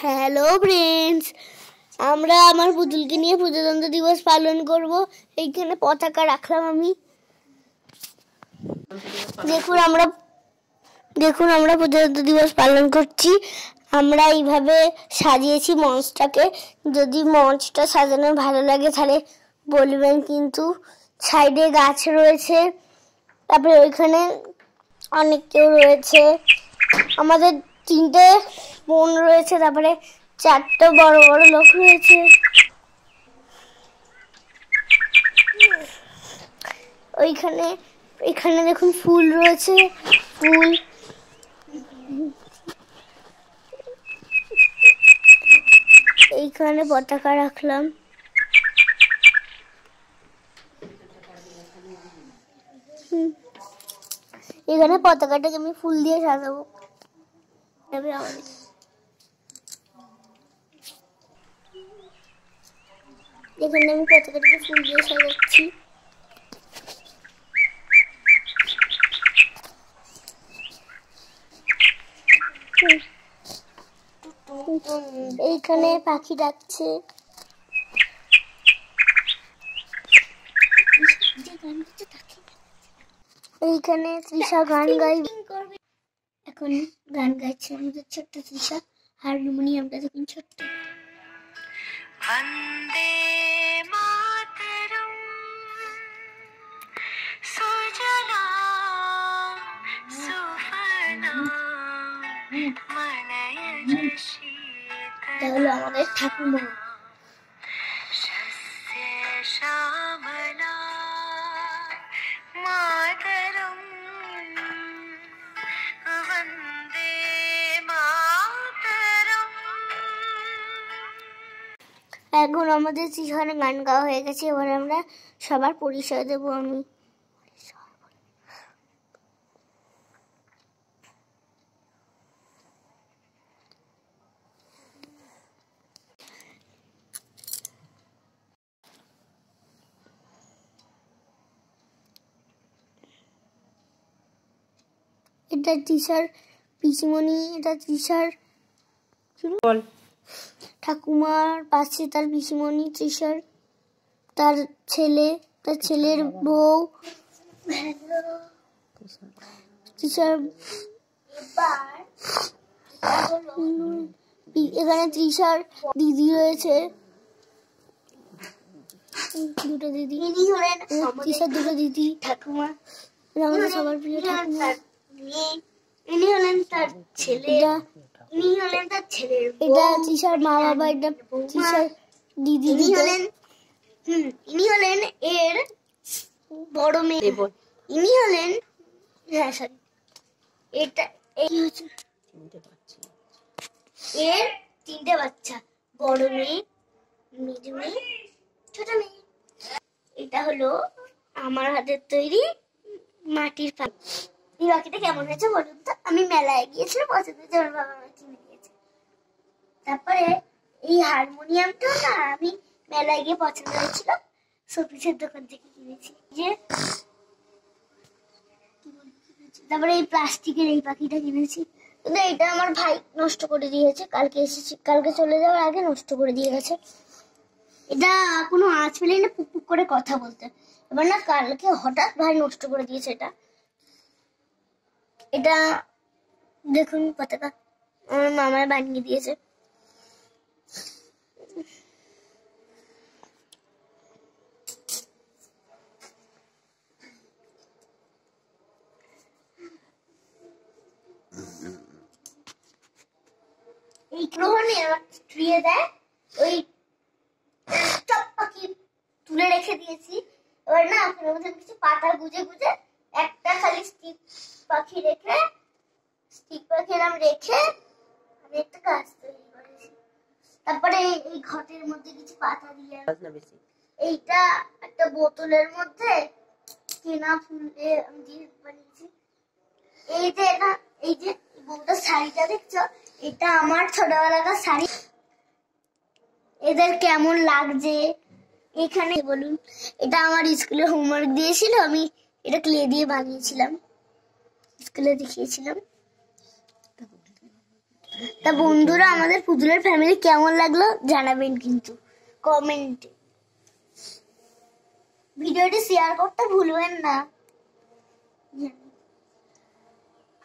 Hello friends, আমরা আমার পুতুলকে নিয়ে প্রজাতন্ত্র দিবস পালন করব। এইখানে পতাকা রাখলাম আমি। দেখুন আমরা প্রজাতন্ত্র দিবস পালন করছি। আমরা এইভাবে সাজিয়েছি মঞ্চটাকে। যদি মঞ্চটা সাজানো ভালো লাগে তাহলে বলবেন। কিন্তু সাইডে গাছ রয়েছে, তারপরে ওইখানে অনেক কেউ রয়েছে। আমাদের 3টে বোন রয়েছে, তারপরে 4টে বড় বড় লোক রয়েছে। এখানে দেখুন ফুল রয়েছে, ফুল। এইখানে পতাকা রাখলাম। এখানে পতাকাটাকে আমি ফুল দিয়ে সাজাবো। এখানে আমি পতাকাটাকে ফুল দিয়ে সাজাচ্ছি। এইখানে পাখি ডাকছে। এইখানে তৃষা গান গাইবে। এখন গান গাইছে আমাদের ছোট্ট তৃষা। হারমোনিয়ামটা দেখুন ছোট্ট। वन्दे मातरम् सुजलां सुफलां मलयज তাহলে আমাদের ঠাকুমা। शस्य श्यामला मातरम् वन्दे मातरम्। এখন আমাদের সেখানে গান গাওয়া হয়ে গেছে। এবার আমরা সবার পরিচয় দেবো। আমি এটা তৃষার পিসিমণি, এটা তৃষার ঠাকুমার পাশে তার পিসিমণি তৃষার, তার ছেলে, তার ছেলের বউ তৃষার। এখানে তৃষার দিদি রয়েছে, দুটো দিদি। তৃষার দুটো দিদি, ঠাকুমা, আমাদের সবার প্রিয় ঠাকুমা। ইনি হলেন তার ছেলে, ইনি হলেন তার ছেলের বউ। এটা তৃষার মা বাবা, এটা তৃষার দিদি। ইনি হলেন এর বড় মেয়ে, ইনি হলেন এটা এই হচ্ছে এর 3টে বাচ্চা, বড় মেয়ে, মেজ মেয়ে, ছোট মেয়ে। এটা হলো আমার হাতের তৈরি মাটির পাখি। এই পাখিটা কেমন হয়েছে বলুন তো? আমি মেলায় গিয়েছিলাম, পছন্দ হয়েছে, আমার বাবা মা কিনে দিয়েছে। তারপরে এই হারমোনিয়ামটা না আমি মেলায় গিয়ে পছন্দ হয়েছিল, শোপিসের দোকান থেকে কিনেছি। তারপরে এই প্লাস্টিকের এই পাখিটা কিনেছি, কিন্তু এটা আমার ভাই নষ্ট করে দিয়েছে। কালকে চলে যাওয়ার আগে নষ্ট করে দিয়ে গেছে। এটা কোনো আঁচ ফেলে না, পুক পুক করে কথা বলতে। এবার না কালকে হঠাৎ ভাই নষ্ট করে দিয়েছে এটা। এটা দেখুন পতাকা আমার মামায় বানিয়ে দিয়েছে। এই গ্রহণে ট্রিয়ে দেয়, ওই সব পাখি তুলে রেখে দিয়েছি। এবার না ওখানে মধ্যে কিছু পাতা গুজে গুজে একটা খালি স্টিক পাখি রেখে আমি একটা গাছ তৈরি করেছি। তারপরে এই ঘটের মধ্যে কিছু পাতা দিয়ে, এইটা একটা বোতলের মধ্যে কেনা ফুল দিয়ে বানিয়েছি। এই যে বউটার শাড়িটা দেখছো, এটা আমার ছোটবেলাকার শাড়ি। এদের কেমন লাগছে এখানে বলুন। এটা আমার স্কুলে হোমওয়ার্ক দিয়েছিল, আমি এটা ক্লে দিয়ে বানিয়েছিলাম, স্কুলে দেখিয়েছিলাম। তা বন্ধুরা, আমাদের পুতুলের ফ্যামিলি কেমন লাগলো জানাবেন কিন্তু কমেন্টে। ভিডিওটি শেয়ার করতে ভুলবেন না।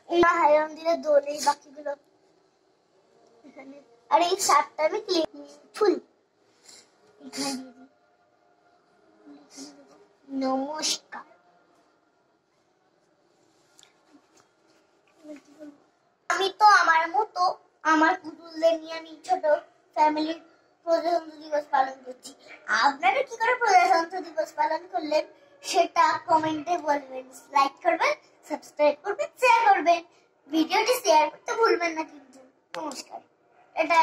এই হাই মন্দিরের দোল, এই বাকিগুলো এখানে, আর এই চারটা আমি ফুল এখানে দিয়ে দিই। নমস্কার। আমি তো আমার মতো আমার পুতুলদের নিয়ে আমি ছোট ফ্যামিলির প্রজাতন্ত্র দিবস পালন করছি। আপনারা কি করে প্রজাতন্ত্র দিবস পালন করলেন সেটা কমেন্টে বলবেন। লাইক করবেন, সাবস্ক্রাইব করবেন, শেয়ার করবেন। ভিডিওটি শেয়ার করতে ভুলবেন না কিন্তু। নমস্কার। এটা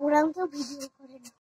ওরাও তো ভিডিও করে না।